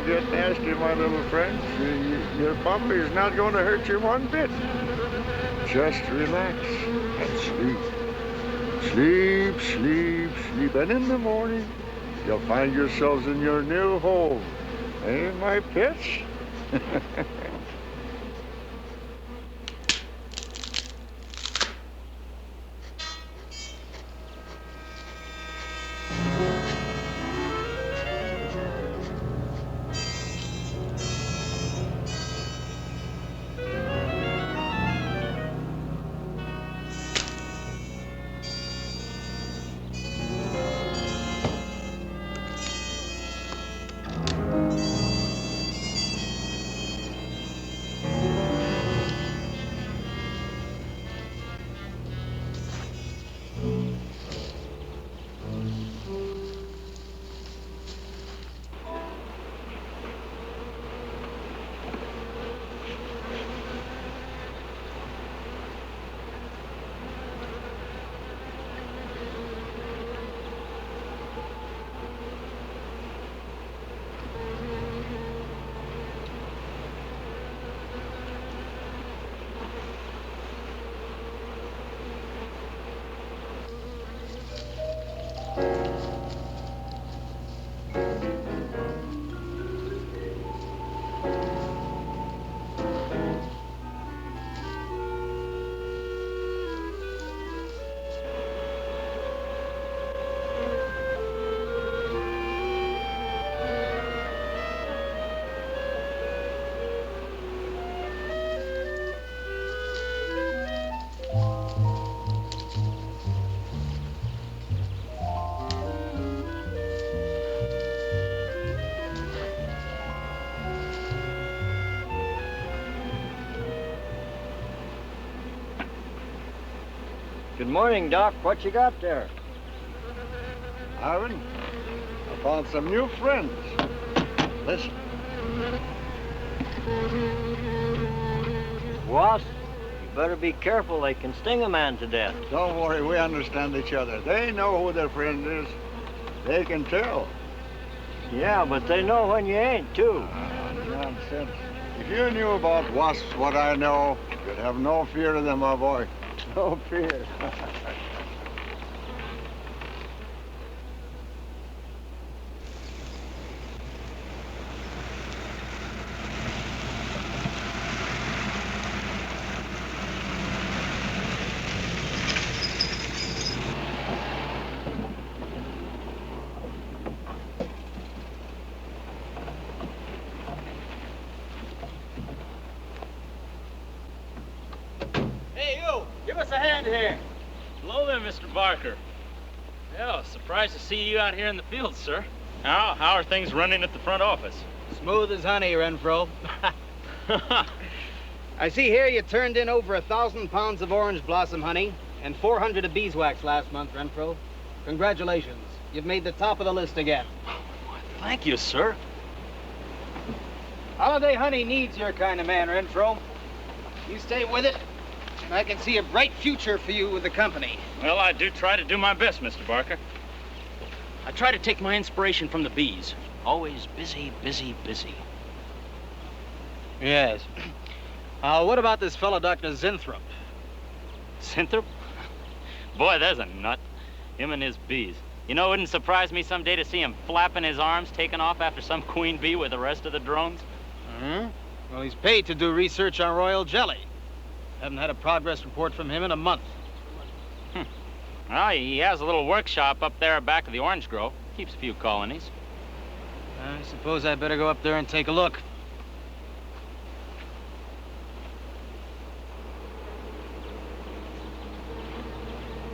get nasty, my little friend. Your puppy is not going to hurt you one bit. Just relax and sleep. Sleep, sleep, sleep. And in the morning, you'll find yourselves in your new home. Eh, my pets? Good morning, Doc. What you got there? Ivan, I found some new friends. Listen. Wasp, you better be careful. They can sting a man to death. Don't worry, we understand each other. They know who their friend is. They can tell. Yeah, but they know when you ain't, too. Nonsense. If you knew about wasps what I know, you'd have no fear of them, my boy. No fear. Hey, you! Give us a hand here. Hello there, Mr. Barker. Yeah, surprised to see you out here in the field, sir. How are things running at the front office? Smooth as honey, Renfro. I see here you turned in over 1,000 pounds of orange blossom honey and 400 of beeswax last month, Renfro. Congratulations. You've made the top of the list again. Thank you, sir. Holiday honey needs your kind of man, Renfro. You stay with it, and I can see a bright future for you with the company. Well, I do try to do my best, Mr. Barker. I try to take my inspiration from the bees. Always busy, busy, busy. Yes. What about this fellow, Dr. Zinthrop? Zinthrop? Boy, there's a nut. Him and his bees. You know, it wouldn't surprise me someday to see him flapping his arms, taking off after some queen bee with the rest of the drones. Well, he's paid to do research on royal jelly. Haven't had a progress report from him in a month. Well, he has a little workshop up there back of the orange grove. Keeps a few colonies. I suppose I better go up there and take a look.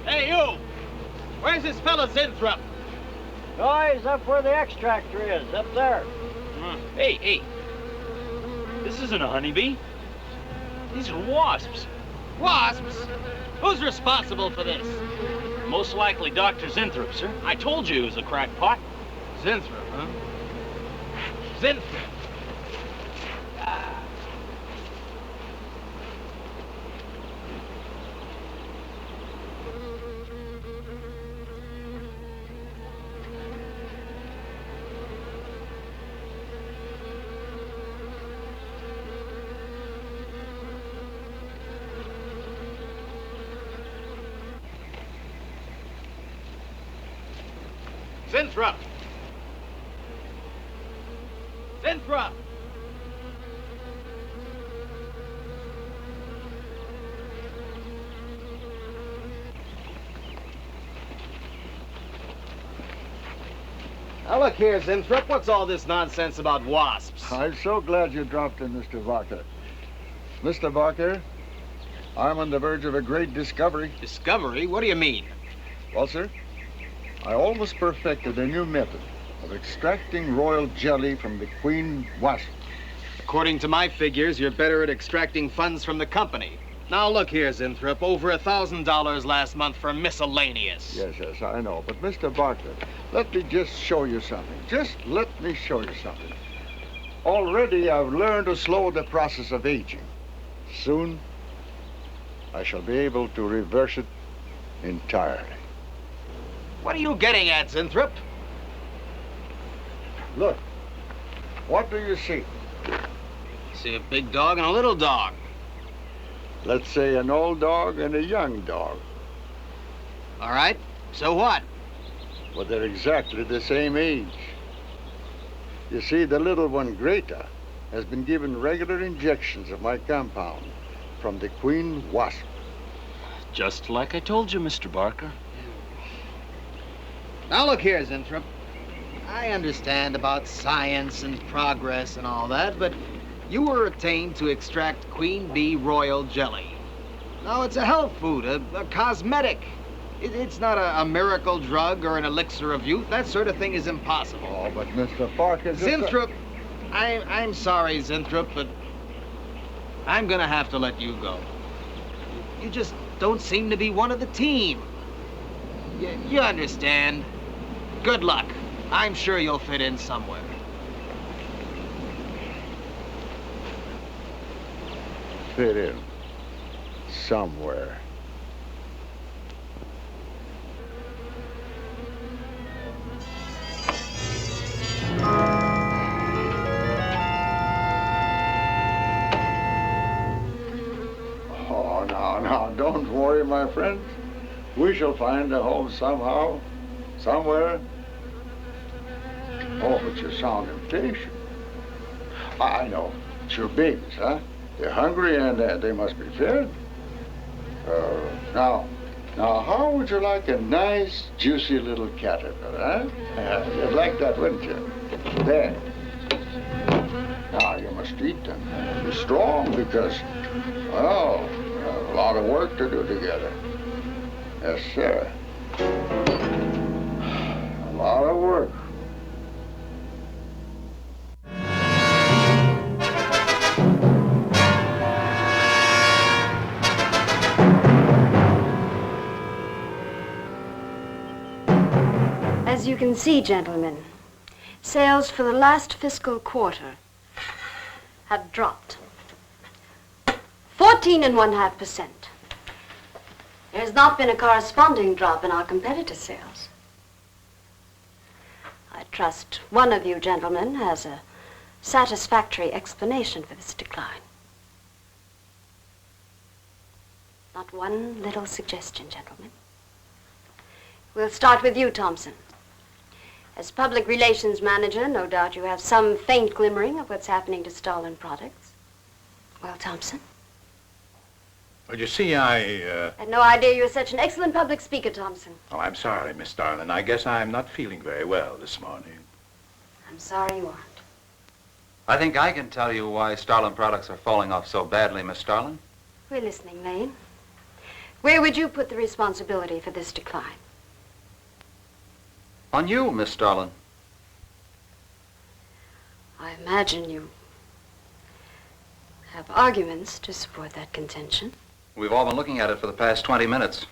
Hey, you! Where's this fellow Zinthrop? Oh, he's up where the extractor is, up there. Hey. This isn't a honeybee. These are wasps. Wasps? Who's responsible for this? Most likely Dr. Zinthrop, sir. I told you he was a crackpot. Zinthrop, huh? Zinthrop. Zinthrop! Zinthrop! Now look here, Zinthrop, what's all this nonsense about wasps? I'm so glad you dropped in, Mr. Barker. Mr. Barker, I'm on the verge of a great discovery. Discovery? What do you mean? Well, sir, I almost perfected a new method of extracting royal jelly from the queen wasp. According to my figures, you're better at extracting funds from the company. Now look here, Zinthrop, over $1,000 last month for miscellaneous. Yes, I know. But, Mr. Barker, let me just show you something. Just let me show you something. Already I've learned to slow the process of aging. Soon, I shall be able to reverse it entirely. What are you getting at, Zinthrop? Look, what do you see? I see a big dog and a little dog. Let's say an old dog and a young dog. All right, so what? Well, they're exactly the same age. You see, the little one, Greta, has been given regular injections of my compound from the queen wasp. Just like I told you, Mr. Barker. Now look here, Zinthrop. I understand about science and progress and all that, but you were attained to extract queen bee royal jelly. Now, it's a health food, a cosmetic. It's not a miracle drug or an elixir of youth. That sort of thing is impossible. Oh, but Mr. Barker... Zinthrop, I'm sorry, Zinthrop, but I'm gonna have to let you go. You just don't seem to be one of the team. You understand. Good luck. I'm sure you'll fit in somewhere. Fit in somewhere. Oh, now, don't worry, my friends. We shall find a home somehow, somewhere. Oh, but you sound impatient. I know. It's your babies, huh? They're hungry and they must be fed. Now, how would you like a nice, juicy little caterpillar, huh? You'd like that, wouldn't you? There. Now, you must eat them. Be strong because, well, we have a lot of work to do together. Yes, sir. A lot of work. As you can see, gentlemen, sales for the last fiscal quarter have dropped 14.5%. There has not been a corresponding drop in our competitor sales. I trust one of you gentlemen has a satisfactory explanation for this decline. Not one little suggestion, gentlemen. We'll start with you, Thompson. As public relations manager, no doubt you have some faint glimmering of what's happening to Starlin products. Well, Thompson? Well, you see, I had no idea you were such an excellent public speaker, Thompson. Oh, I'm sorry, Miss Starlin. I guess I'm not feeling very well this morning. I'm sorry you aren't. I think I can tell you why Starlin products are falling off so badly, Miss Starlin. We're listening, Lane. Where would you put the responsibility for this decline? On you, Miss Starlin. I imagine you have arguments to support that contention. We've all been looking at it for the past 20 minutes.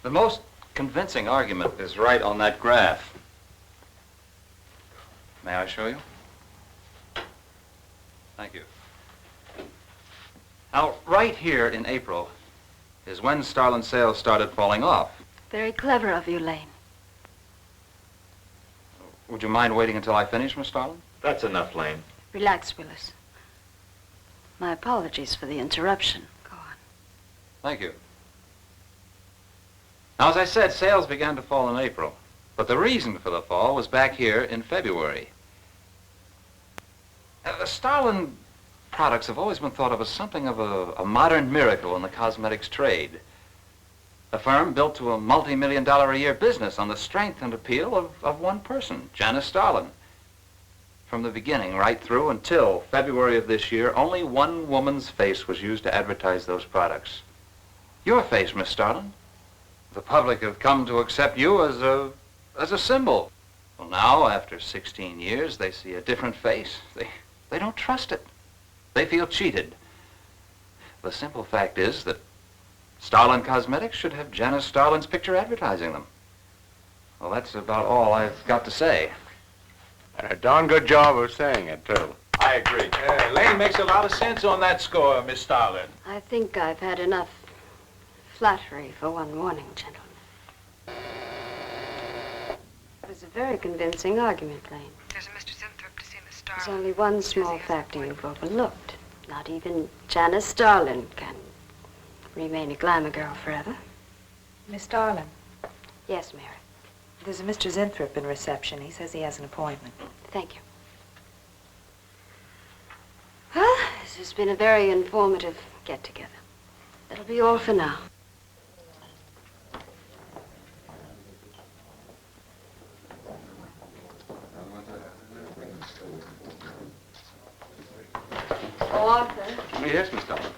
The most convincing argument is right on that graph. May I show you? Thank you. Now, right here in April is when Starlin sales started falling off. Very clever of you, Lane. Would you mind waiting until I finish, Miss Starlin? That's enough, Lane. Relax, Willis. My apologies for the interruption. Go on. Thank you. Now, as I said, sales began to fall in April. But the reason for the fall was back here in February. Starlin products have always been thought of as something of a modern miracle in the cosmetics trade. A firm built to a multi-million-dollar-a-year business on the strength and appeal of one person, Janice Starlin. From the beginning, right through until February of this year, only one woman's face was used to advertise those products. Your face, Miss Starlin. The public have come to accept you as a symbol. Well, now, after 16 years, they see a different face. They don't trust it. They feel cheated. The simple fact is that Starlin Cosmetics should have Janice Starlin's picture advertising them. Well, that's about all I've got to say. And a darn good job of saying it, too. I agree. Lane makes a lot of sense on that score, Miss Starlin. I think I've had enough flattery for one morning, gentlemen. It was a very convincing argument, Lane. There's a Mr. Zinthrop to see Miss Starlin. There's only one small factor you've overlooked. Not even Janice Starlin can remain a glamour girl forever. Miss Starlin, Yes, Mary. there's a Mr. Zinthrop in reception. He says he has an appointment. Thank you. Well, this has been a very informative get-together. That'll be all for now. Oh, Arthur, Yes, Miss Starlin.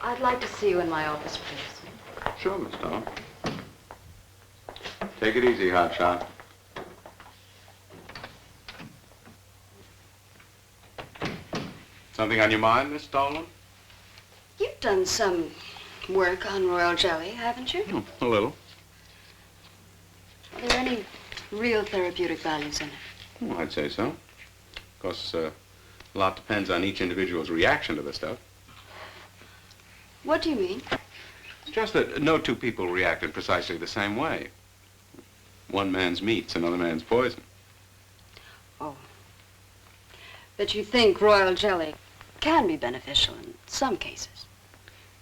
I'd like to see you in my office, please. Sure, Miss Starlin. Take it easy, hotshot. Something on your mind, Miss Starlin? You've done some work on royal jelly, haven't you? A little. Are there any real therapeutic values in it? Well, I'd say so. Of course, a lot depends on each individual's reaction to the stuff. What do you mean? It's just that no two people react in precisely the same way. One man's meat's another man's poison. Oh. But you think royal jelly can be beneficial in some cases?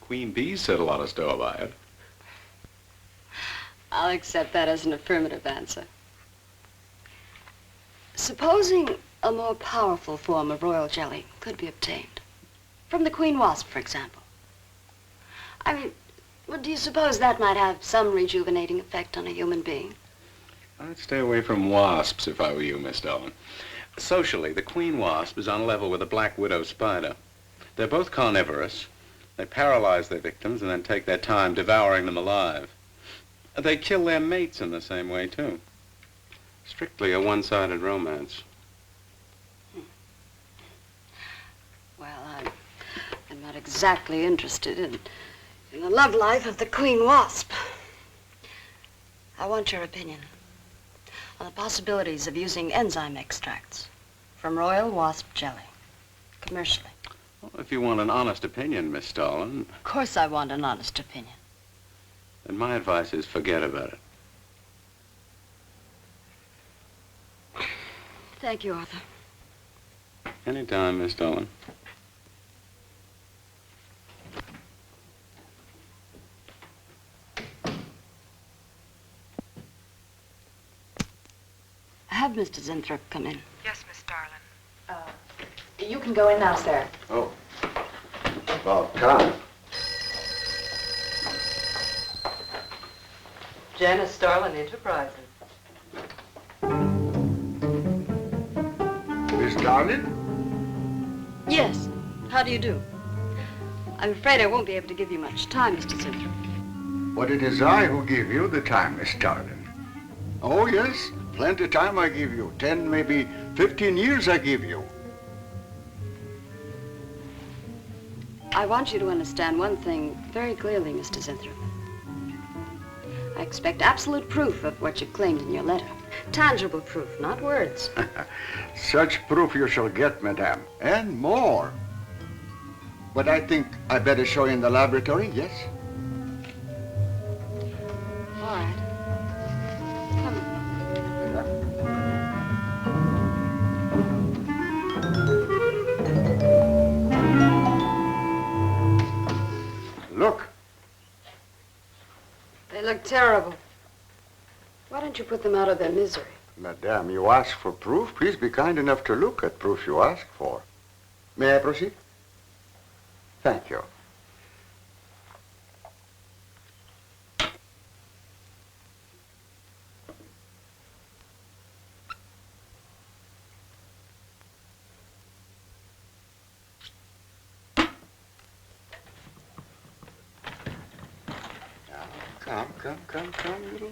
Queen bees set a lot of store by it. I'll accept that as an affirmative answer. Supposing a more powerful form of royal jelly could be obtained. From the queen wasp, for example. I mean, well, do you suppose that might have some rejuvenating effect on a human being? I'd stay away from wasps if I were you, Miss Starlin. Socially, the queen wasp is on a level with the black widow spider. They're both carnivorous. They paralyze their victims and then take their time devouring them alive. They kill their mates in the same way, too. Strictly a one-sided romance. Well, I'm not exactly interested in the love life of the queen wasp. I want your opinion on the possibilities of using enzyme extracts from royal wasp jelly, commercially. Well, if you want an honest opinion, Miss Starlin, Of course I want an honest opinion. then my advice is forget about it. Thank you, Arthur. Anytime, Miss Starlin. Have Mr. Zinthrop come in. Yes, Miss Starlin. You can go in now, sir. Oh. About time. Janice Starlin Enterprises. Miss Starlin? Yes. How do you do? I'm afraid I won't be able to give you much time, Mr. Zinthrop. But it is I who give you the time, Miss Starlin. Oh, yes. Plenty of time I give you. 10, maybe 15 years I give you. I want you to understand one thing very clearly, Mr. Zinthrop. I expect absolute proof of what you claimed in your letter. Tangible proof, not words. Such proof you shall get, madame, and more. But I think I better show you in the laboratory, yes? All right. Come on. Look. They look terrible. What don't you put them out of their misery? Madame, you ask for proof. Please be kind enough to look at proof you ask for. May I proceed? Thank you. Come, little.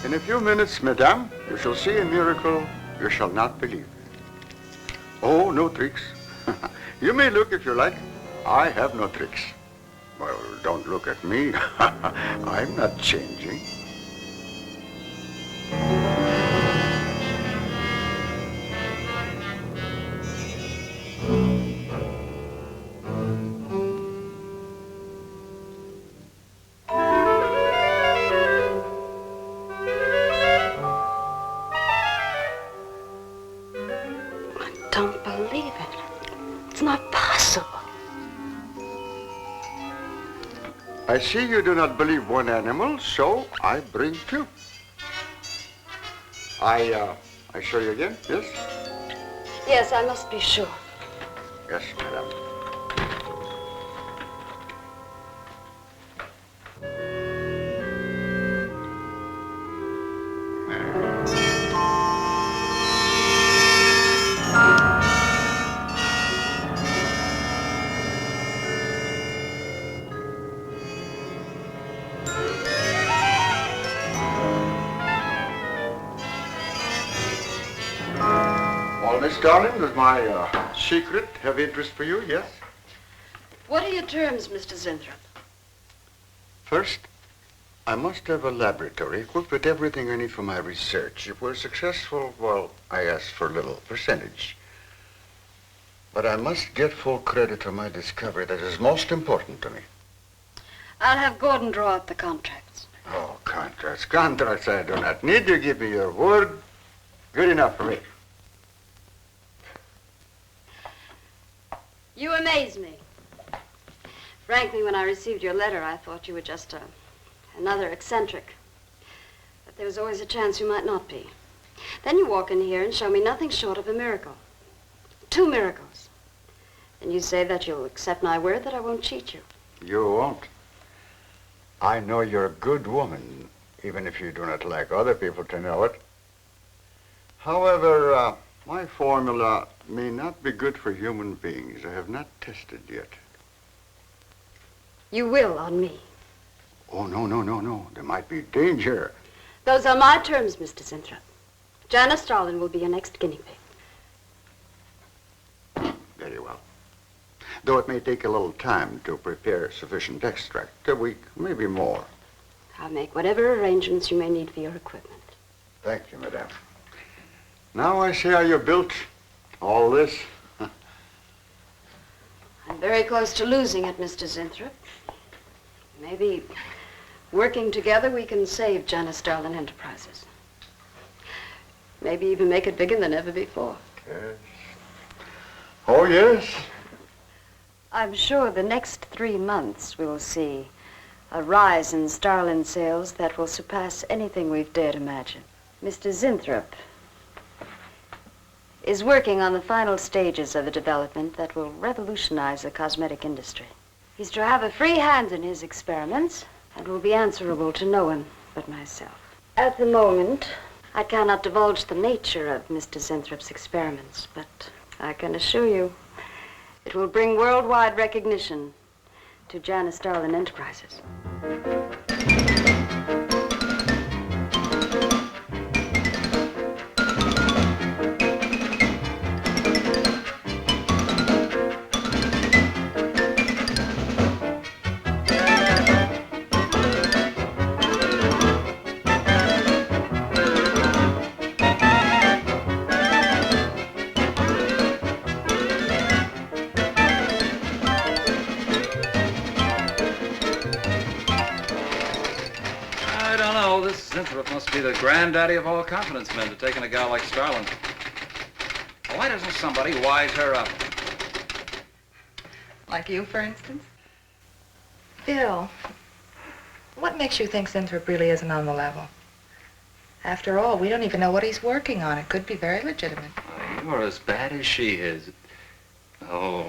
In a few minutes, madame, you shall see a miracle you shall not believe. Oh, no tricks. You may look if you like. I have no tricks. Well, don't look at me. I'm not changing. Don't believe it. It's not possible. I see you do not believe one animal, so I bring two. I show you again, yes? Yes, I must be sure. Yes, madam. Miss Starlin, does my secret have interest for you, yes? What are your terms, Mr. Zinthrop? First, I must have a laboratory equipped with everything I need for my research. If we're successful, well, I ask for a little percentage. But I must get full credit for my discovery. That is most important to me. I'll have Gordon draw up the contracts. Oh, contracts. Contracts I do not need. You give me your word. Good enough for me. You amaze me. Frankly, when I received your letter, I thought you were just another eccentric. But there was always a chance you might not be. Then you walk in here and show me nothing short of a miracle. 2 miracles. And you say that you'll accept my word that I won't cheat you. You won't. I know you're a good woman, even if you do not like other people to know it. However, my formula may not be good for human beings. I have not tested yet. You will on me. Oh, no. There might be danger. Those are my terms, Mr. Zinthrop. Janice Starlin will be your next guinea pig. Very well. Though it may take a little time to prepare sufficient extract. A week, maybe more. I'll make whatever arrangements you may need for your equipment. Thank you, madame. Now I see how you built all this. I'm very close to losing it, Mr. Zinthrop. Maybe working together we can save Janice Starlin Enterprises. Maybe even make it bigger than ever before. Yes. Oh, yes. I'm sure the next 3 months we'll see a rise in Starlin sales that will surpass anything we've dared imagine. Mr. Zinthrop is working on the final stages of a development that will revolutionize the cosmetic industry. He's to have a free hand in his experiments and will be answerable to no one but myself. At the moment, I cannot divulge the nature of Mr. Zinthrop's experiments, but I can assure you it will bring worldwide recognition to Janice Starlin Enterprises. Zinthrop must be the granddaddy of all confidence men to take in a gal like Starlin. Why doesn't somebody wise her up? Like you, for instance? Bill, what makes you think Zinthrop really isn't on the level? After all, we don't even know what he's working on. It could be very legitimate. You're as bad as she is. Oh,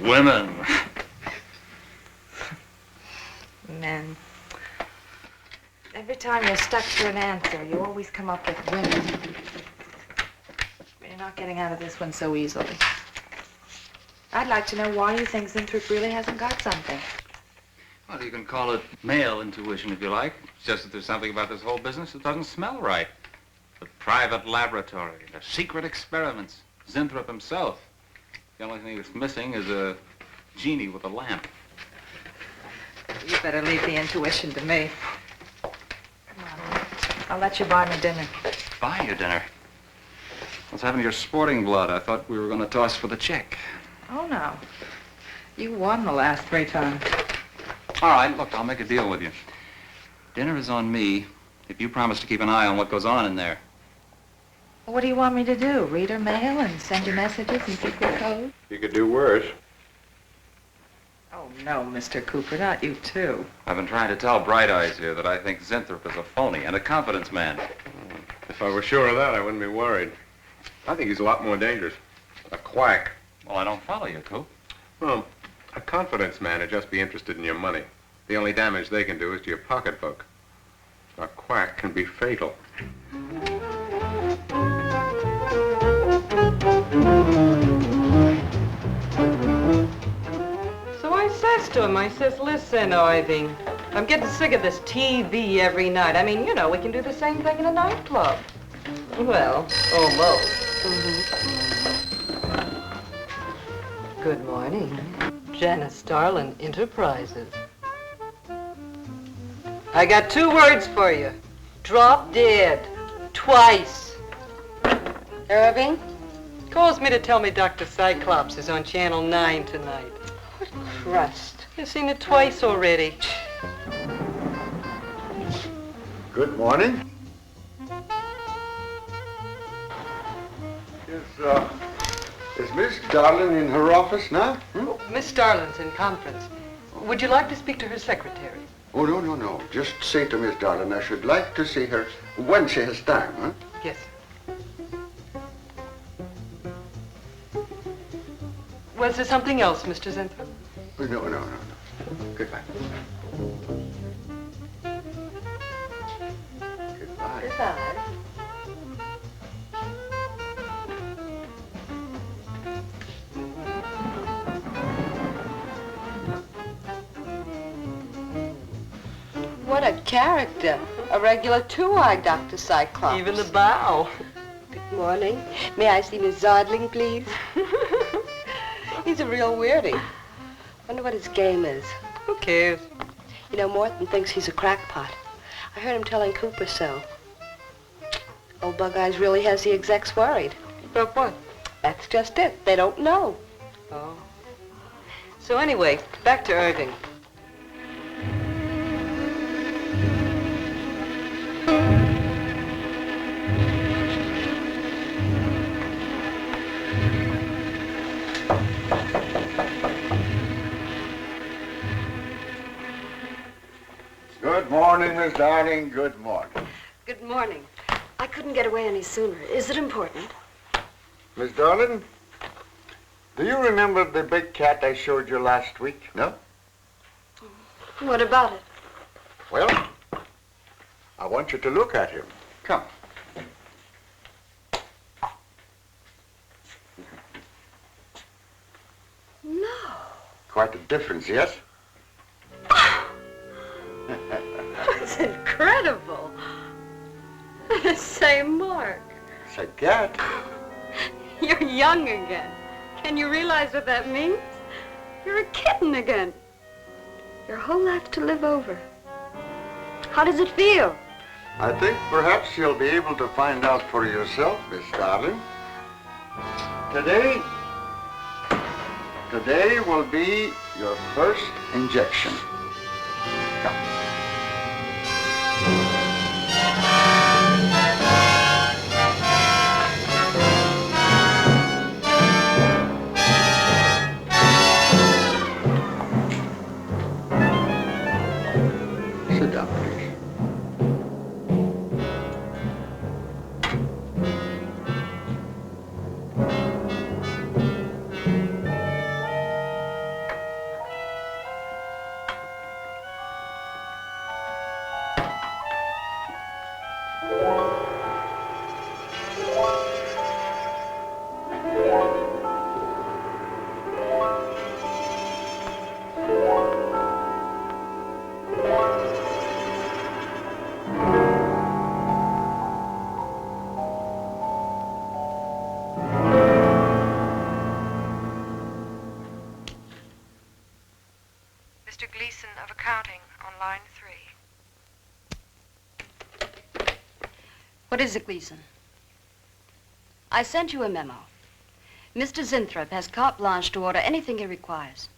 women. Men. Every time you're stuck for an answer, you always come up with women. You're not getting out of this one so easily. I'd like to know why you think Zinthrop really hasn't got something. Well, you can call it male intuition if you like. It's just that there's something about this whole business that doesn't smell right. The private laboratory, the secret experiments, Zinthrop himself. The only thing that's missing is a genie with a lamp. You better leave the intuition to me. Come on. I'll let you buy me dinner. Buy you dinner? What's happened to your sporting blood? I thought we were going to toss for the check. Oh, no. You won the last 3 times. All right, look, I'll make a deal with you. Dinner is on me if you promise to keep an eye on what goes on in there. What do you want me to do? Read her mail and send you messages in secret code? You could do worse. Oh, no, Mr. Cooper, not you, too. I've been trying to tell Bright Eyes here that I think Zinthrop is a phony and a confidence man. If I were sure of that, I wouldn't be worried. I think he's a lot more dangerous. A quack. Well, I don't follow you, Coop. Well, a confidence man would just be interested in your money. The only damage they can do is to your pocketbook. A quack can be fatal. So I says to him, I says, listen, Irving, I'm getting sick of this TV every night. I mean, you know, we can do the same thing in a nightclub. Well, almost. Good morning. Janice Starlin, Enterprises. I got 2 words for you. Drop dead. Twice. Irving? Calls me to tell me Dr. Cyclops is on Channel 9 tonight. What crust. You've seen it twice already. Good morning. Is Miss Darlin in her office now? Oh, Miss Starlin's in conference. Would you like to speak to her secretary? Oh, no. Just say to Miss Darlin I should like to see her when she has time, huh? Yes. Was there something else, Mr. Zinthrop? No. Goodbye. Goodbye. Goodbye. What a character. A regular 2-eyed Dr. Cyclops. Even the bow. Good morning. May I see Miss Zodling, please? He's a real weirdie. Wonder what his game is. Who cares? You know, Morton thinks he's a crackpot. I heard him telling Cooper so. Old Bug Eyes really has the execs worried. About what? That's just it. They don't know. Oh. So anyway, back to Irving. Good morning, Miss Darling. Good morning. Good morning. I couldn't get away any sooner. Is it important? Miss Darlin, do you remember the big cat I showed you last week? No? What about it? Well, I want you to look at him. Come. No. Quite a difference, yes? That's incredible. The same mark. It's a cat. You're young again. Can you realize what that means? You're a kitten again. Your whole life to live over. How does it feel? I think perhaps you'll be able to find out for yourself, Miss Darling. Today will be your first injection. Come. for counting on line 3. What is it, Gleason? I sent you a memo. Mr. Zinthrop has carte blanche to order anything he requires.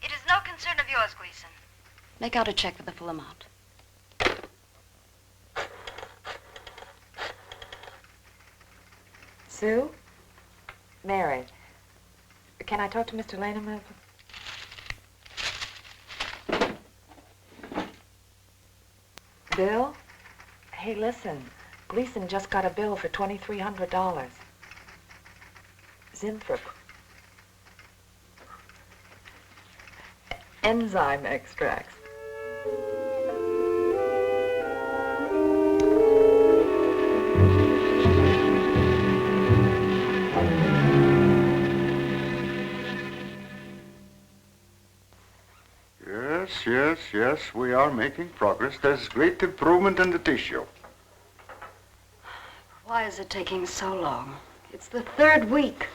It is no concern of yours, Gleason. Make out a check for the full amount. Sue? Mary, can I talk to Mr. Lane a minute? Bill? Hey, listen. Gleason just got a bill for $2,300. Zinthrop. Enzyme extracts. Yes, we are making progress. There's great improvement in the tissue. Why is it taking so long? It's the 3rd week.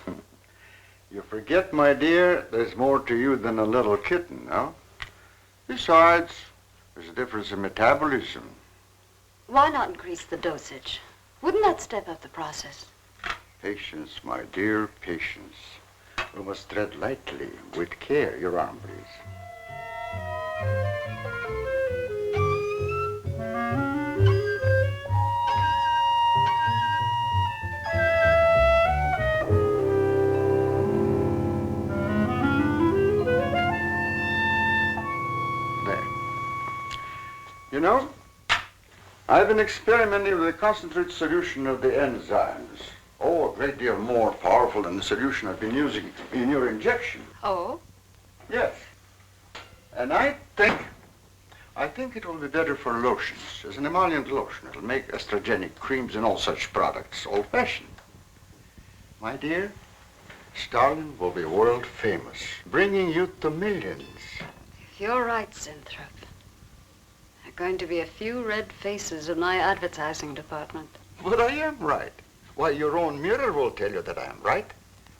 You forget, my dear, there's more to you than a little kitten, no? Besides, there's a difference in metabolism. Why not increase the dosage? Wouldn't that step up the process? Patience, my dear, patience. We must tread lightly, with care. Your arm, please. You know, I've been experimenting with a concentrated solution of the enzymes. Oh, a great deal more powerful than the solution I've been using in your injection. Oh? Yes. And I think it will be better for lotions, as an emollient lotion. It'll make estrogenic creams and all such products old-fashioned. My dear, Starlin will be world famous, bringing youth to millions. If you're right, Zinthrop, there are going to be a few red faces in my advertising department. But I am right. Why, your own mirror will tell you that I am right.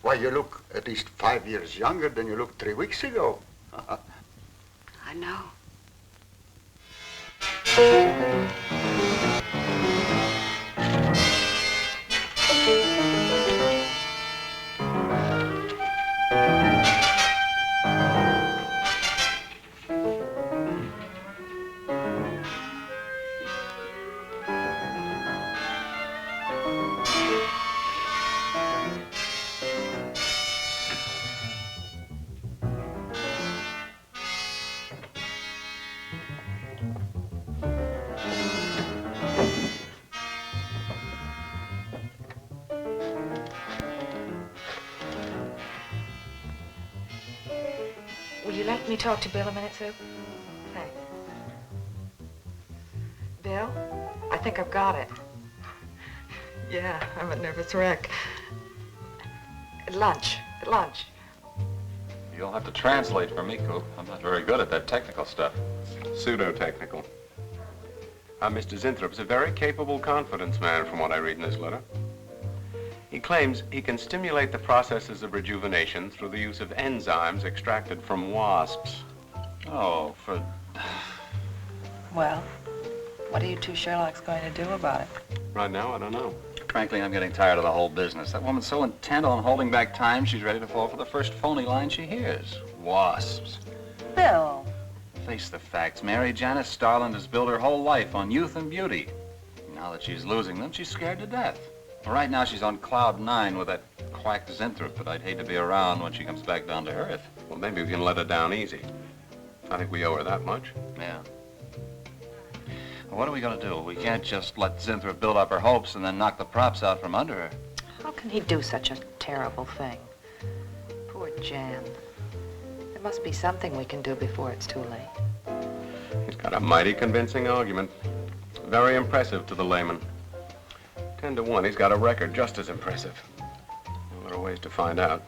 Why, you look at least 5 years younger than you looked 3 weeks ago. I know. Let me talk to Bill a minute, Sue. Thanks. Bill, I think I've got it. Yeah, I'm a nervous wreck. At lunch. You'll have to translate for me, Coop. I'm not very good at that technical stuff. Pseudo-technical. Mr. Zinthrop's a very capable confidence man, from what I read in this letter. He claims he can stimulate the processes of rejuvenation through the use of enzymes extracted from wasps. Oh, for... Well, what are you two Sherlocks going to do about it? Right now, I don't know. Frankly, I'm getting tired of the whole business. That woman's so intent on holding back time, she's ready to fall for the first phony line she hears. Wasps. Bill. Face the facts, Mary. Janice Starlin has built her whole life on youth and beauty. Now that she's losing them, she's scared to death. Right now, she's on cloud 9 with that quack Zinthrop, but I'd hate to be around when she comes back down to earth. Well, maybe we can let her down easy. I think we owe her that much. Yeah. Well, what are we going to do? We can't just let Zinthrop build up her hopes and then knock the props out from under her. How can he do such a terrible thing? Poor Jan. There must be something we can do before it's too late. He's got a mighty convincing argument. Very impressive to the layman. 10 to 1, he's got a record just as impressive. Well, there are ways to find out.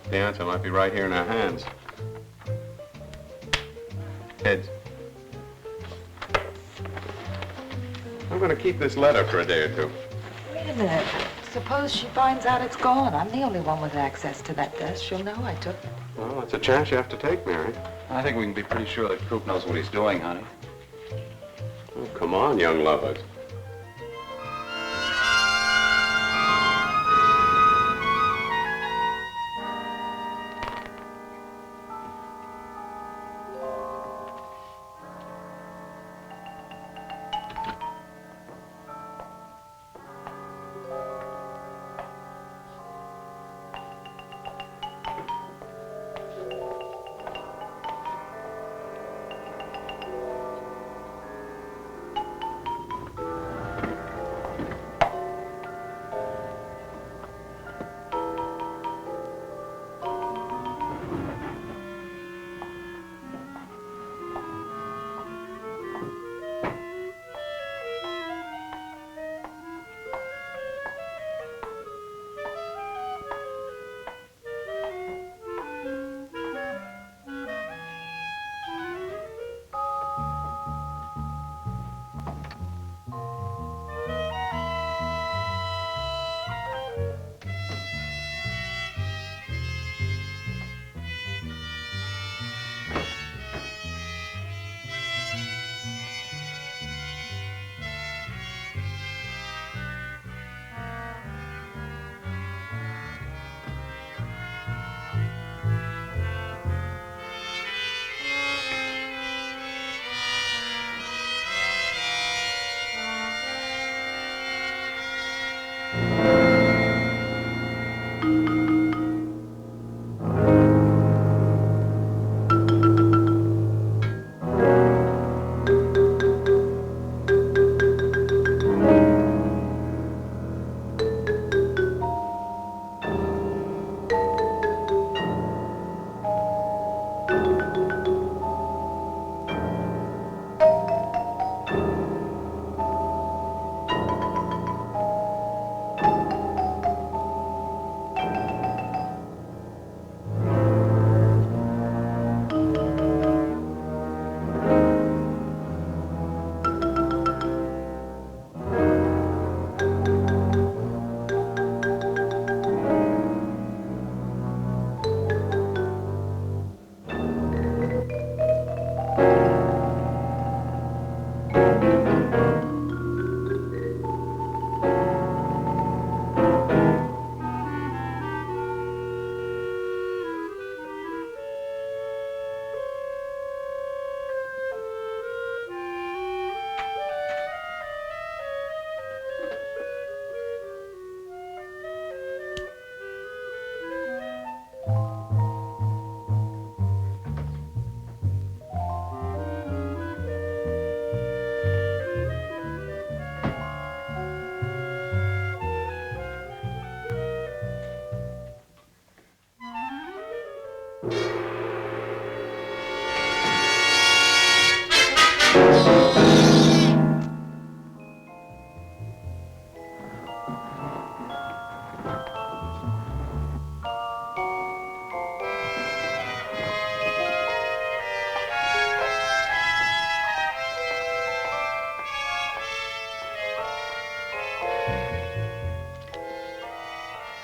The answer might be right here in our hands. Heads. I'm going to keep this letter for a day or two. Wait a minute. Suppose she finds out it's gone. I'm the only one with access to that desk. She'll know I took it. Well, that's a chance you have to take, Mary. I think we can be pretty sure that Coop knows what he's doing, honey. Oh, come on, young lovers.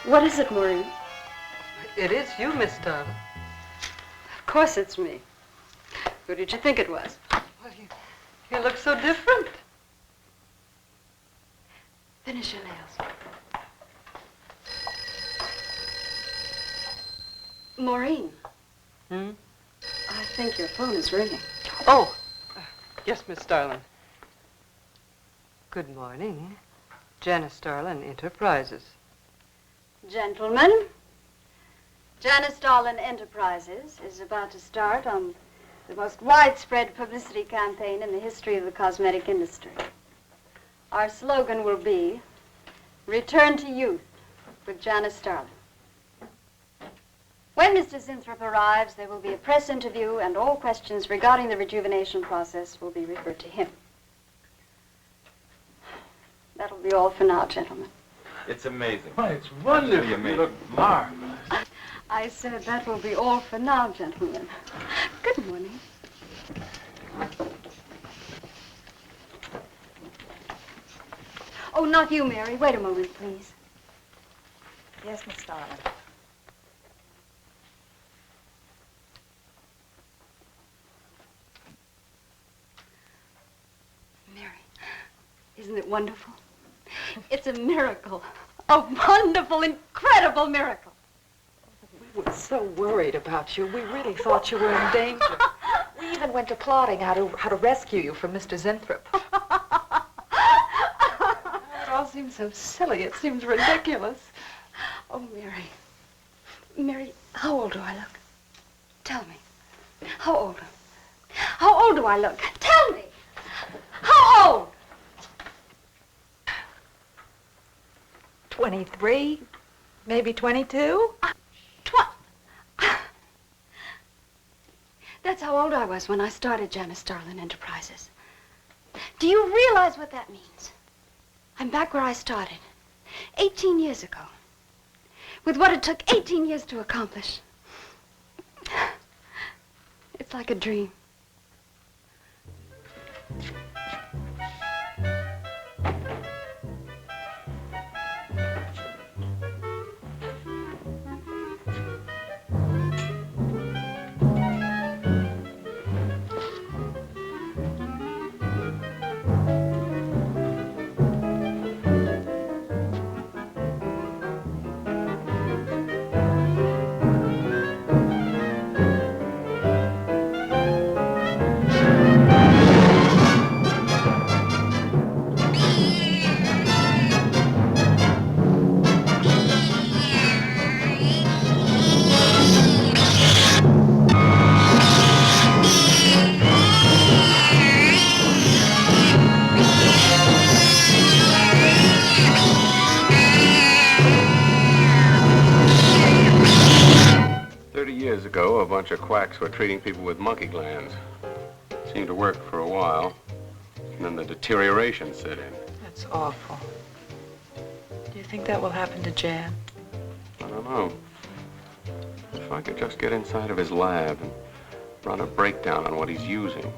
What is it, Maureen? It is you, Miss Starlin. Of course it's me. Who did you think it was? Well, you look so different. Finish your nails. Maureen. Hmm? I think your phone is ringing. Oh, yes, Miss Starlin. Good morning. Janice Starlin, Enterprises. Gentlemen, Janice Starlin Enterprises is about to start on the most widespread publicity campaign in the history of the cosmetic industry. Our slogan will be, Return to Youth with Janice Starlin. When Mr. Zinthrop arrives, there will be a press interview, and all questions regarding the rejuvenation process will be referred to him. That'll be all for now, gentlemen. It's amazing. Why, it's wonderful. You look marvelous. I said that will be all for now, gentlemen. Good morning. Oh, not you, Mary. Wait a moment, please. Yes, Miss Starlin. Isn't it wonderful? It's a miracle. A wonderful, incredible miracle. We were so worried about you. We really thought you were in danger. We even went to plotting how to rescue you from Mr. Zinthrop. It all seems so silly. It seems ridiculous. Oh, Mary. Mary, how old do I look? Tell me. How old? How old do I look? Tell me. How old? 23, maybe 22. That's how old I was when I started Janice Starlin Enterprises. Do you realize what that means? I'm back where I started, 18 years ago, with what it took 18 years to accomplish. It's like a dream. Years ago, a bunch of quacks were treating people with monkey glands. Seemed to work for a while, and then the deterioration set in. That's awful. Do you think that will happen to Jan? I don't know. If I could just get inside of his lab and run a breakdown on what he's using.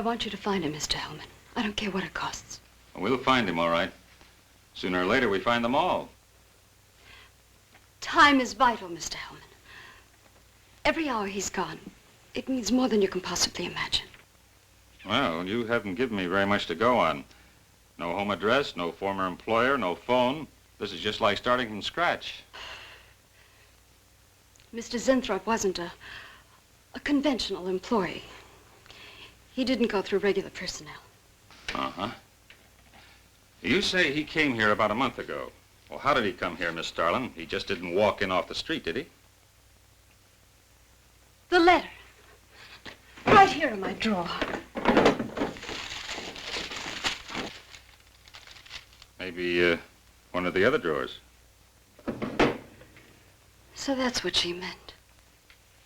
I want you to find him, Mr. Hellman. I don't care what it costs. We'll find him, all right. Sooner or later, we find them all. Time is vital, Mr. Hellman. Every hour he's gone, it means more than you can possibly imagine. Well, you haven't given me very much to go on. No home address, no former employer, no phone. This is just like starting from scratch. Mr. Zinthrop wasn't a conventional employee. He didn't go through regular personnel. Uh-huh. You say he came here about a month ago. Well, how did he come here, Miss Starlin? He just didn't walk in off the street, did he? The letter. Right here in my drawer. Maybe, one of the other drawers. So that's what she meant.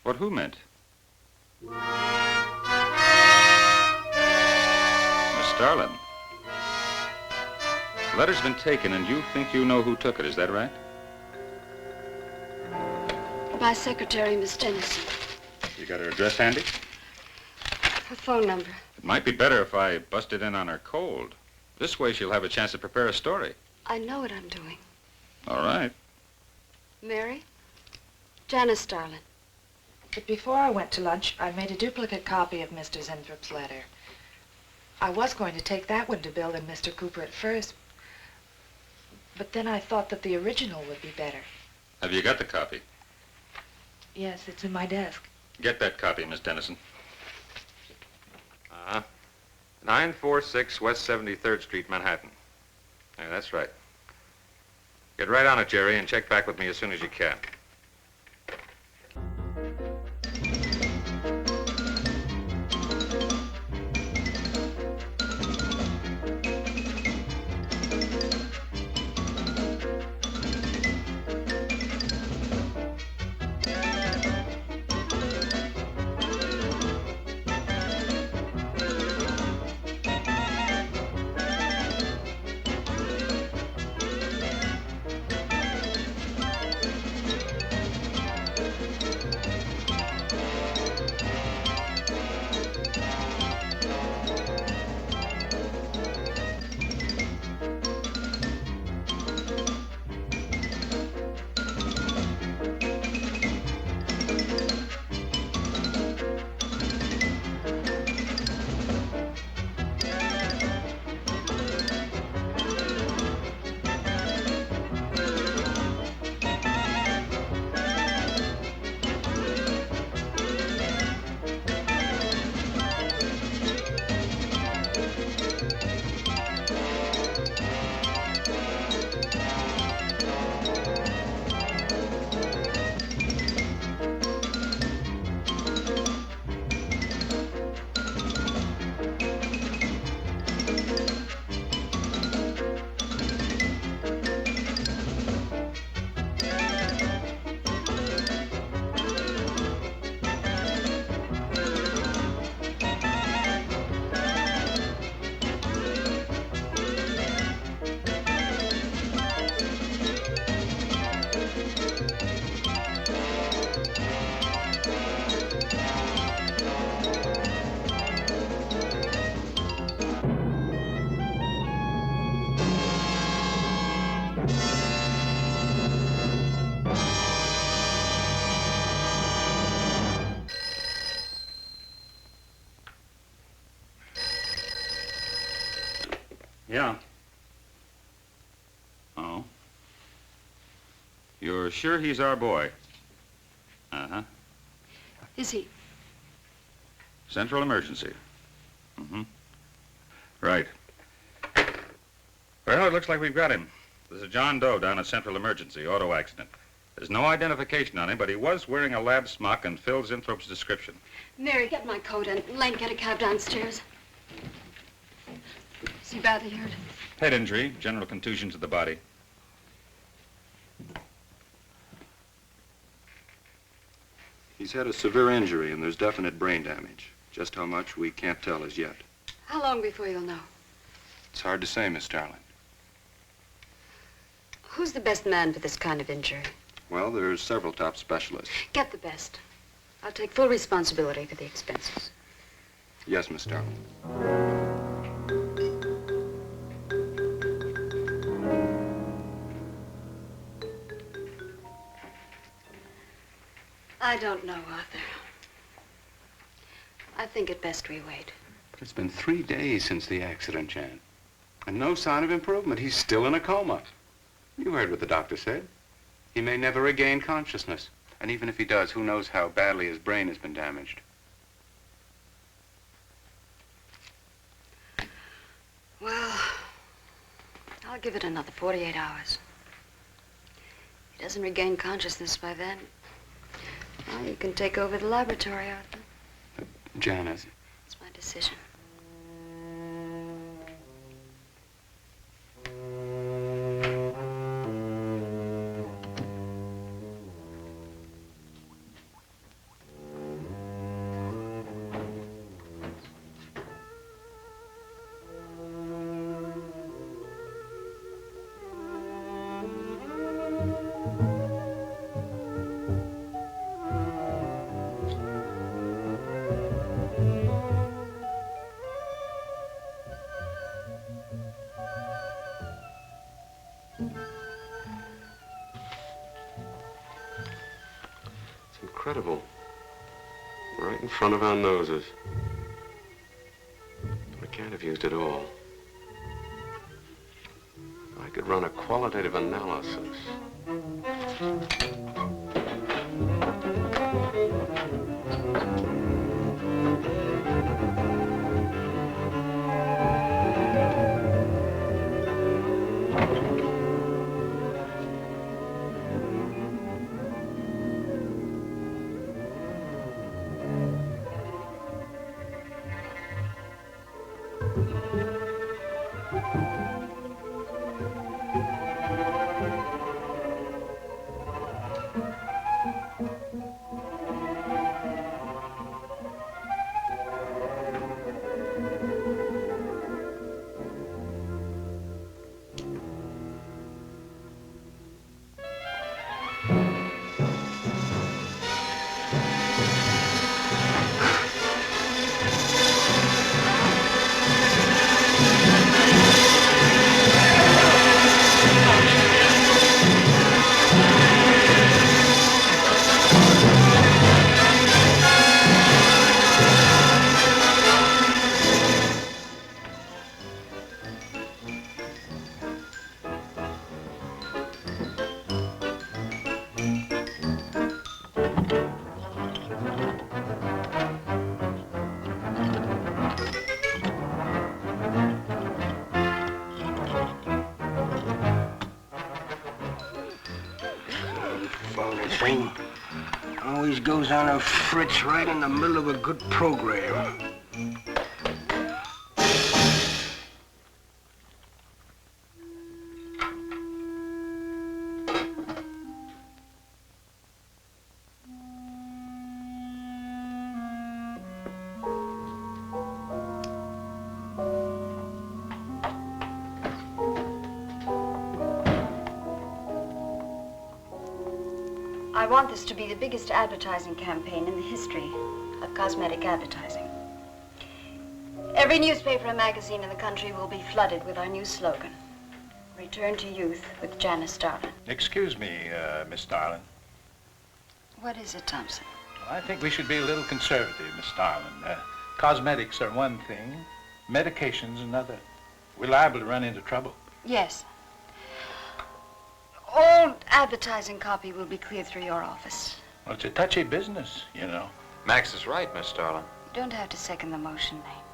What who meant? Miss Starlin. The letter's been taken, and you think you know who took it, is that right? My secretary, Miss Dennison. You got her address handy? Her phone number. It might be better if I busted in on her cold. This way she'll have a chance to prepare a story. I know what I'm doing. All right. Mary? Janice Starlin. But before I went to lunch, I made a duplicate copy of Mr. Zinthrop's letter. I was going to take that one to Bill and Mr. Cooper at first, but then I thought that the original would be better. Have you got the copy? Yes, it's in my desk. Get that copy, Miss Dennison. 946 West 73rd Street, Manhattan. Yeah, that's right. Get right on it, Jerry, and check back with me as soon as you can. Yeah. Oh. You're sure he's our boy? Uh-huh. Is he? Central emergency. Mm-hmm. Right. Well, it looks like we've got him. There's a John Doe down at Central Emergency, auto accident. There's no identification on him, but he was wearing a lab smock and filled Zinthrop's description. Mary, get my coat and Len, get a cab downstairs. Is he badly hurt? Head injury, general contusion to the body. He's had a severe injury and there's definite brain damage. Just how much, we can't tell as yet. How long before you'll know? It's hard to say, Miss Starlin. Who's the best man for this kind of injury? Well, there's several top specialists. Get the best. I'll take full responsibility for the expenses. Yes, Miss Starlin. I don't know, Arthur. I think it best we wait. It's been 3 days since the accident, Jan. And no sign of improvement. He's still in a coma. You heard what the doctor said. He may never regain consciousness. And even if he does, who knows how badly his brain has been damaged. Well, I'll give it another 48 hours. If he doesn't regain consciousness by then, well, you can take over the laboratory, Arthur. Janice. It's my decision. Incredible. Right in front of our noses. I can't have used it all. I could run a qualitative analysis. Thing always goes on a fritz right in the middle of a good program. I want this to be the biggest advertising campaign in the history of cosmetic advertising. Every newspaper and magazine in the country will be flooded with our new slogan, Return to Youth with Janice Starlin. Excuse me, Miss Starlin. What is it, Thompson? I think we should be a little conservative, Miss Starlin. Cosmetics are one thing, medications another. We're liable to run into trouble. Yes. All advertising copy will be cleared through your office. Well, it's a touchy business, you know. Max is right, Miss Starlin. You don't have to second the motion, Nate.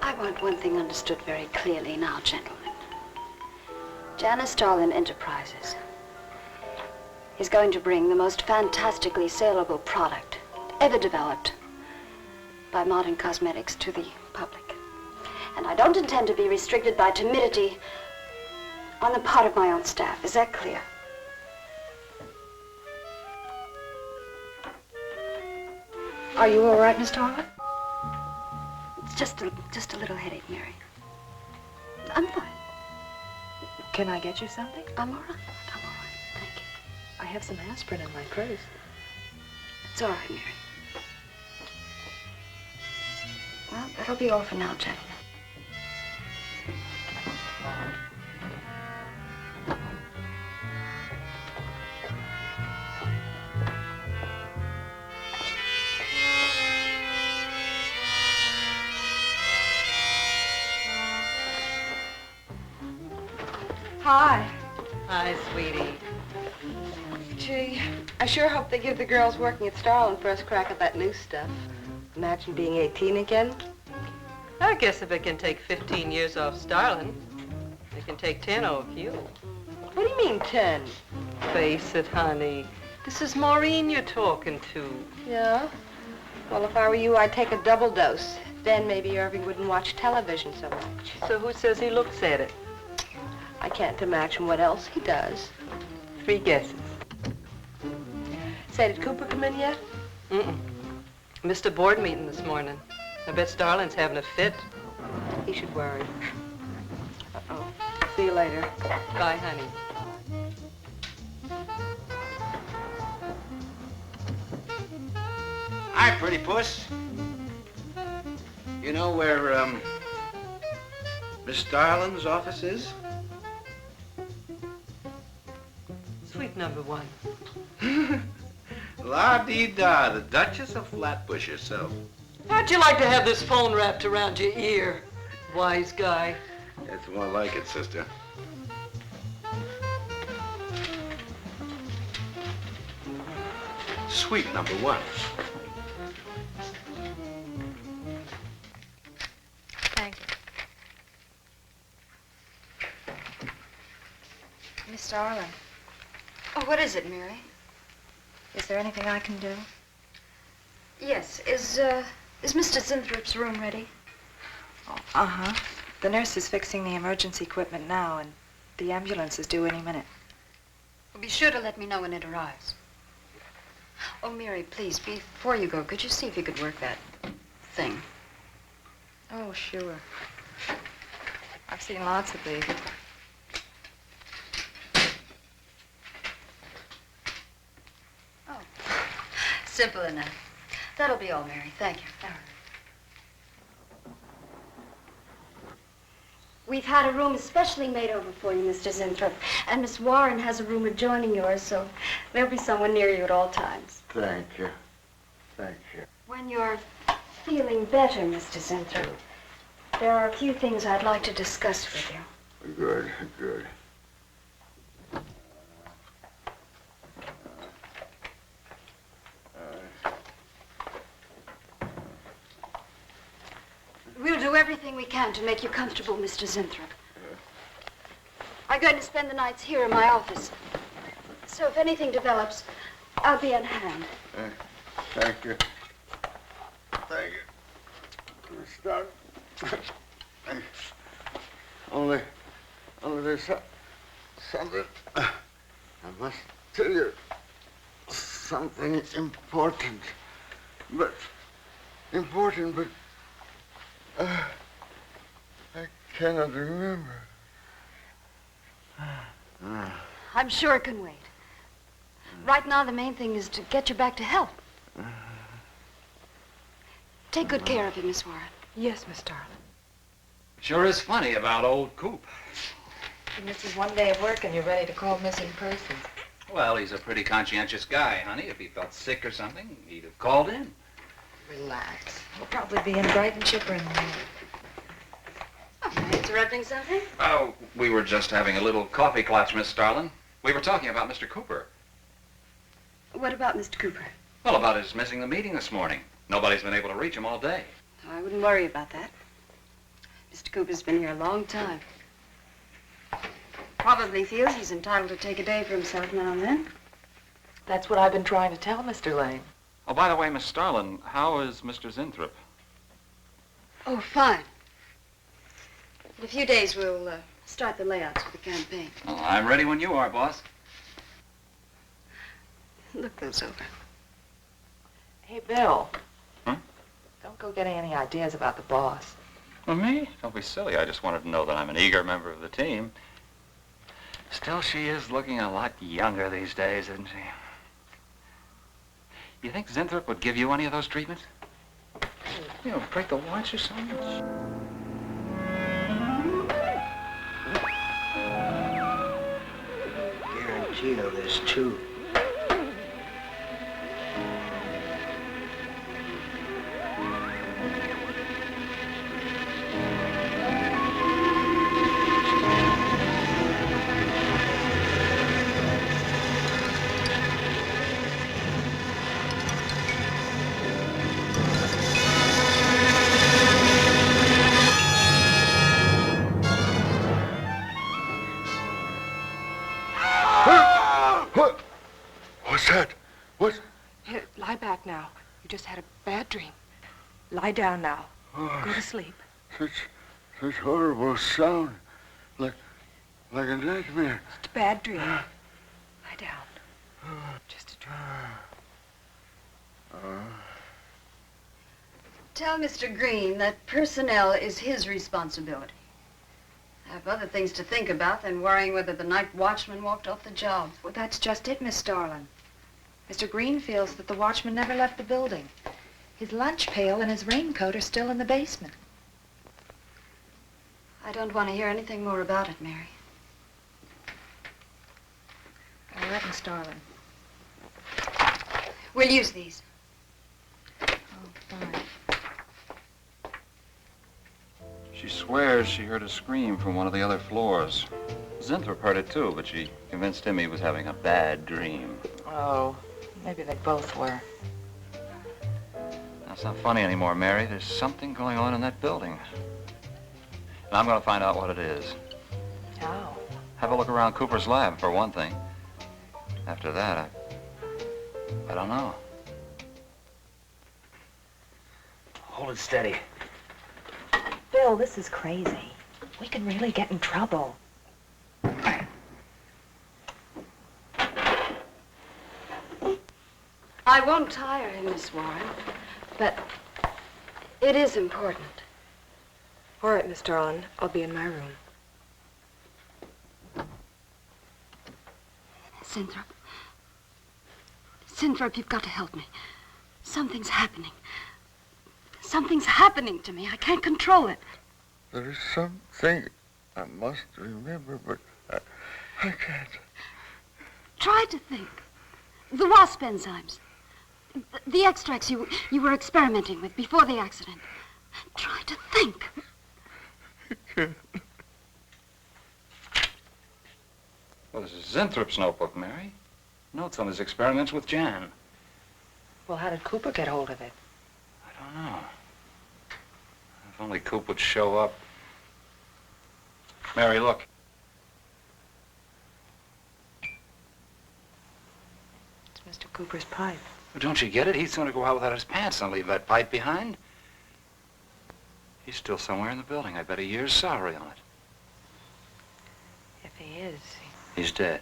I want one thing understood very clearly now, gentlemen. Janice Starlin Enterprises is going to bring the most fantastically saleable product ever developed by modern cosmetics to the public. And I don't intend to be restricted by timidity on the part of my own staff. Is that clear? Are you all right, Miss Starlin? It's just a little headache, Mary. I'm fine. Can I get you something? I'm all right. I'm all right. Thank you. I have some aspirin in my purse. It's all right, Mary. Well, that'll be all for now, gentlemen. Hi. Hi, sweetie. Gee, I sure hope they give the girls working at Starlin first crack at that new stuff. Imagine being 18 again. I guess if it can take 15 years off Starlin, it can take 10 off you. What do you mean, 10? Face it, honey. This is Maureen you're talking to. Yeah? Well, if I were you, I'd take a double dose. Then maybe Irving wouldn't watch television so much. So who says he looks at it? I can't imagine what else he does. 3 guesses. Say, did Cooper come in yet? Mm-mm. Missed a board meeting this morning. I bet Starlin's having a fit. He should worry. Uh-oh. See you later. Bye, honey. Hi, pretty puss. You know where, Miss Starlin's office is? Sweet number 1. La-dee-da, the Duchess of Flatbush herself. How'd you like to have this phone wrapped around your ear, wise guy? It's more like it, sister. Sweet number 1. Thank you. Miss Starlin, Oh, what is it, Mary? is there anything I can do? Yes, is Mr. Zinthrop's room ready? Oh, uh-huh. The nurse is fixing the emergency equipment now, and the ambulance is due any minute. Well, be sure to let me know when it arrives. Oh, Mary, please, before you go, could you see if you could work that thing? Oh, sure. I've seen lots of these. Oh, simple enough. That'll be all, Mary. Thank you. We've had a room especially made over for you, Mr. Zinthrop. And Miss Warren has a room adjoining yours, so there'll be someone near you at all times. Thank you. Thank you. When you're feeling better, Mr. Zinthrop, there are a few things I'd like to discuss with you. Good, good. We'll do everything we can to make you comfortable, Mr. Zinthrop. I'm going to spend the nights here in my office. So if anything develops, I'll be on hand. Thank you. Thank you. Miss Starlin. Only there's something, I must tell you, something important, but I cannot remember. I'm sure it can wait. Right now, the main thing is to get you back to health. Take good care of him, Miss Warren. Yes, Miss Starlin. Sure is funny about old Coop. He misses one day of work and you're ready to call missing persons. Well, he's a pretty conscientious guy, honey. If he felt sick or something, he'd have called in. Relax. He'll probably be in bright and chipper in the morning. Oh, am I interrupting something? Oh, we were just having a little coffee clutch, Miss Starlin. We were talking about Mr. Cooper. What about Mr. Cooper? Well, about his missing the meeting this morning. Nobody's been able to reach him all day. Oh, I wouldn't worry about that. Mr. Cooper's been here a long time. Probably feels he's entitled to take a day for himself now and then. That's what I've been trying to tell Mr. Lane. Oh, by the way, Miss Starlin, how is Mr. Zinthrop? Oh, fine. In a few days, we'll start the layouts for the campaign. Oh, I'm ready when you are, boss. Look those over. Hey, Bill. Huh? Don't go getting any ideas about the boss. Well, me? Don't be silly. I just wanted to know that I'm an eager member of the team. Still, she is looking a lot younger these days, isn't she? You think Zinthrop would give you any of those treatments? You know, break the watch or something? Guarantee of this, too. What's that? What? Here, lie back now. You just had a bad dream. Lie down now. Go to sleep. Such horrible sound. Like a nightmare. It's a bad dream. Lie down. Just a dream. Tell Mr. Green that personnel is his responsibility. I have other things to think about than worrying whether the night watchman walked off the job. Well, that's just it, Miss Starlin. Mr. Green feels that the watchman never left the building. His lunch pail and his raincoat are still in the basement. I don't want to hear anything more about it, Mary. All right, Miss Starlin. We'll use these. Oh, fine. She swears she heard a scream from one of the other floors. Zinthrop heard it too, but she convinced him he was having a bad dream. Oh, maybe they both were. That's not funny anymore, Mary. There's something going on in that building. And I'm going to find out what it is. How? Have a look around Cooper's lab, for one thing. After that, I don't know. Hold it steady. Bill, this is crazy. We could really get in trouble. I won't tire him, Miss Warren, but it is important. All right, Miss Starlin. I'll be in my room. Zinthrop. Zinthrop, you've got to help me. Something's happening. Something's happening to me. I can't control it. There is something I must remember, but I can't. Try to think. The wasp enzymes. The extracts you were experimenting with before the accident. Try to think. I can't. Well, this is Zinthrop's notebook, Mary. Notes on his experiments with Jan. Well, how did Cooper get hold of it? I don't know. If only Coop would show up. Mary, look. It's Mr. Cooper's pipe. Well, don't you get it? He's going to go out without his pants and leave that pipe behind. He's still somewhere in the building. I bet a year's salary on it. If he is, He's dead.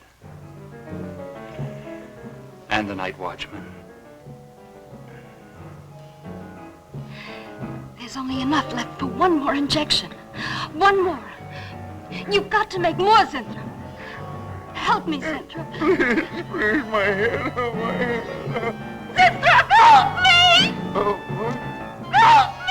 And the night watchman. There's only enough left for one more injection. One more. You've got to make more, Zinthrop. Help me, Zinthrop. Please, my head, oh, my head. Zinthrop, help me! Oh, what? Help me!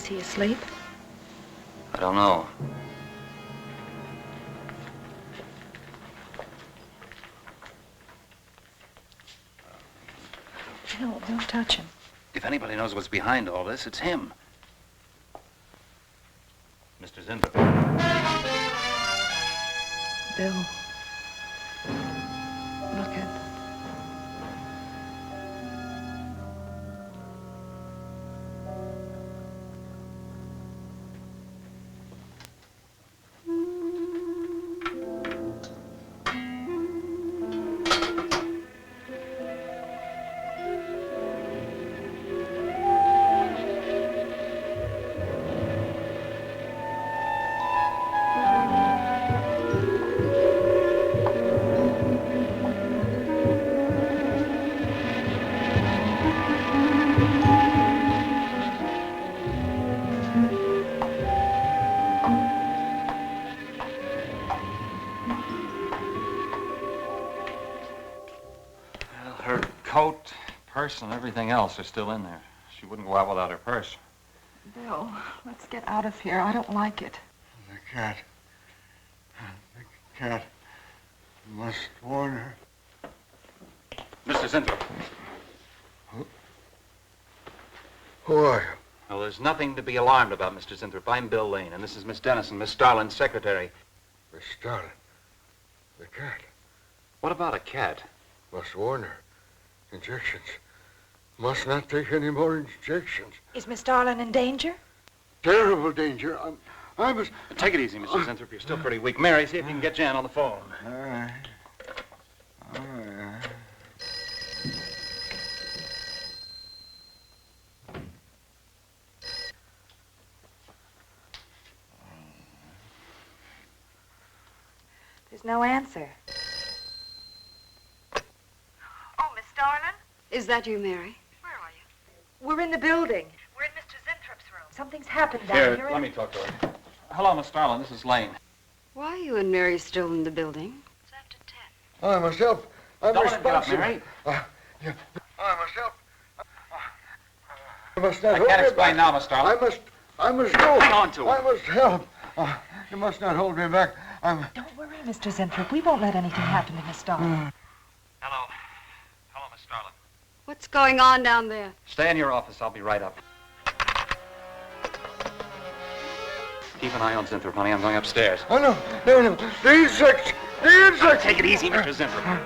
is he asleep? I don't know. Bill, don't touch him. If anybody knows what's behind all this, it's him. Mr. Zinthrop. Bill. Look at... coat, purse, and everything else are still in there. She wouldn't go out without her purse. Bill, let's get out of here. I don't like it. The cat. The cat. Must warn her. Mr. Zinthrop. Who are you? Well, there's nothing to be alarmed about, Mr. Zinthrop. I'm Bill Lane, and this is Miss Dennison, Miss Starlin's secretary. Miss Starlin. The cat. What about a cat? Must warn her. Injections. Must not take any more injections. Is Miss Starlin in danger? Terrible danger. I must... Take it easy, Mr. Zinthrop. You're still pretty weak. Mary, see if you can get Jan on the phone. All right. All right. There's no answer. Oh, Miss Starlin? Is that you, Mary? Where are you? We're in the building. We're in Mr. Zintrop's room. Something's happened down here. Here, let me talk to her. Hello, Miss Starlin. This is Lane. Why are you and Mary still in the building? It's after 10. I must help. I'm Don't let him get up, responsible. Mary. Yeah. I must help. I must not I hold can't me explain back. now, Miss Starlin. I must go. Hang on to her. I must help. You must not hold me back. Don't worry, Mr. Zinthrop. We won't let anything happen to Miss Starlin. Hello. Hello, Miss Starlin. What's going on down there? Stay in your office. I'll be right up. Keep an eye on Zinthrop, honey. I'm going upstairs. Oh, no. The insects. The insects. Take it easy, Mr. Zinthrop.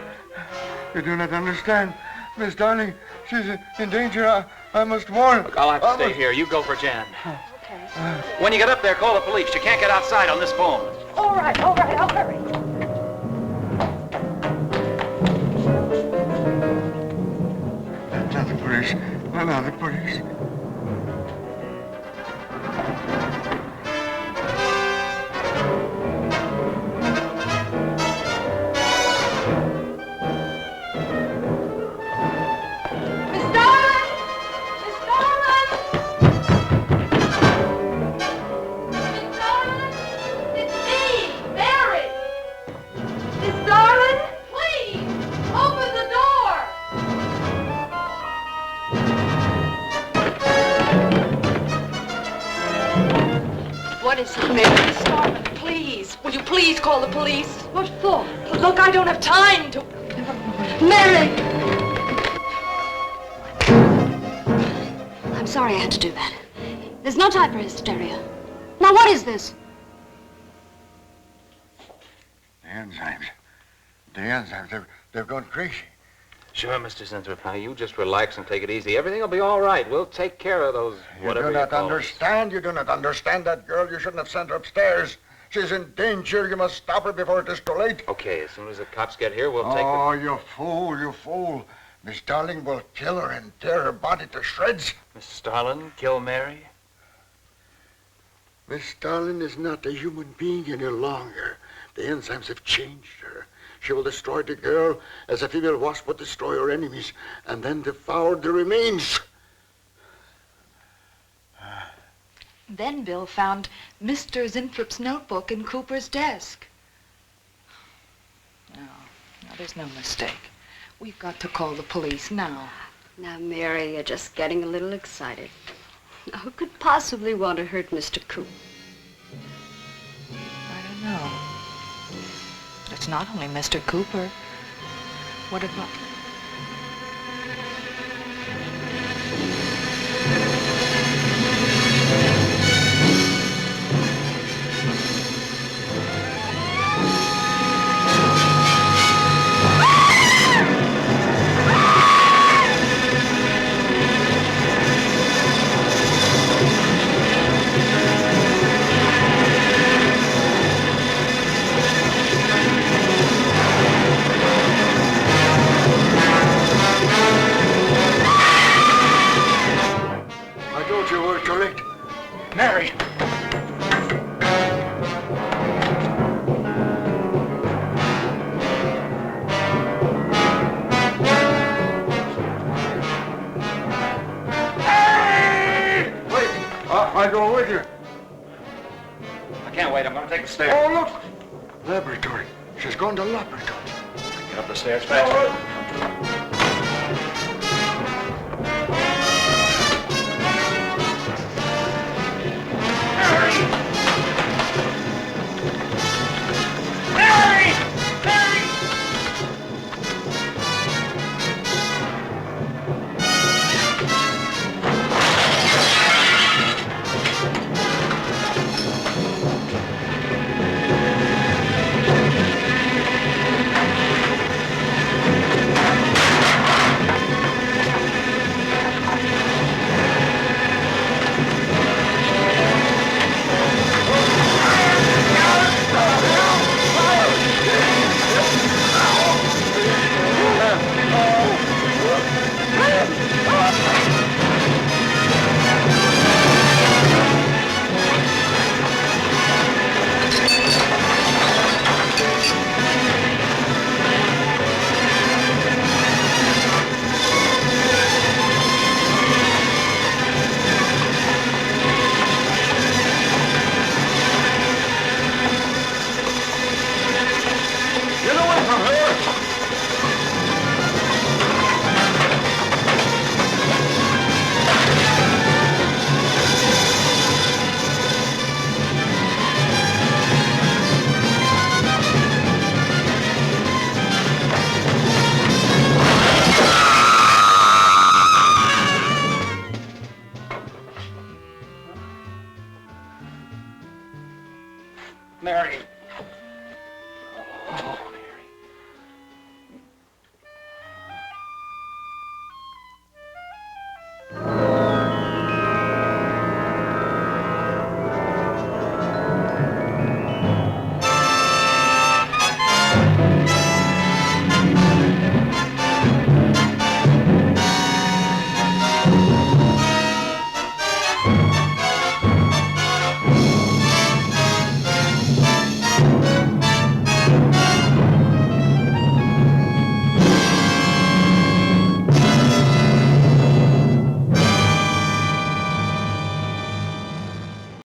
You do not understand. Miss Darling, she's in danger. I must warn her. Look, I'll have to stay here. You go for Jan. Okay. When you get up there, call the police. You can't get outside on this phone. All right, I'll hurry. That's not the police. No, not the police. What is it, Mary? Starlin, please. Will you please call the police? What for? Look, I don't have time to... Mary! I'm sorry I had to do that. There's no time for hysteria. Now, what is this? The enzymes. The enzymes. They've gone crazy. Sure, Mr. Zinthrop. Now, you just relax and take it easy. Everything will be all right. We'll take care of those, whatever You do not call us. understand. You do not understand that girl. You shouldn't have sent her upstairs. She's in danger. You must stop her before it is too late. Okay, as soon as the cops get here, we'll take her. Oh, you fool, you fool. Miss Darling will kill her and tear her body to shreds. Miss Starlin, kill Mary? Miss Starlin is not a human being any longer. The enzymes have changed her. She will destroy the girl as a female wasp would destroy her enemies, and then devour the remains. Then Bill found Mr. Zinthrop's notebook in Cooper's desk. No, there's no mistake. We've got to call the police now. Now, Mary, you're just getting a little excited. Now, who could possibly want to hurt Mr. Coop? I don't know. It's not only Mr. Cooper. What about... Mary! Hey! Wait! I go with you. I can't wait. I'm going to take the stairs. Oh, look! Laboratory. She's gone to laboratory. Get up the stairs fast. Mary.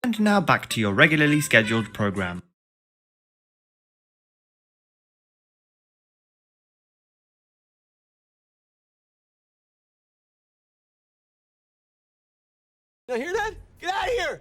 And now back to your regularly scheduled program. Now hear that? Get out of here!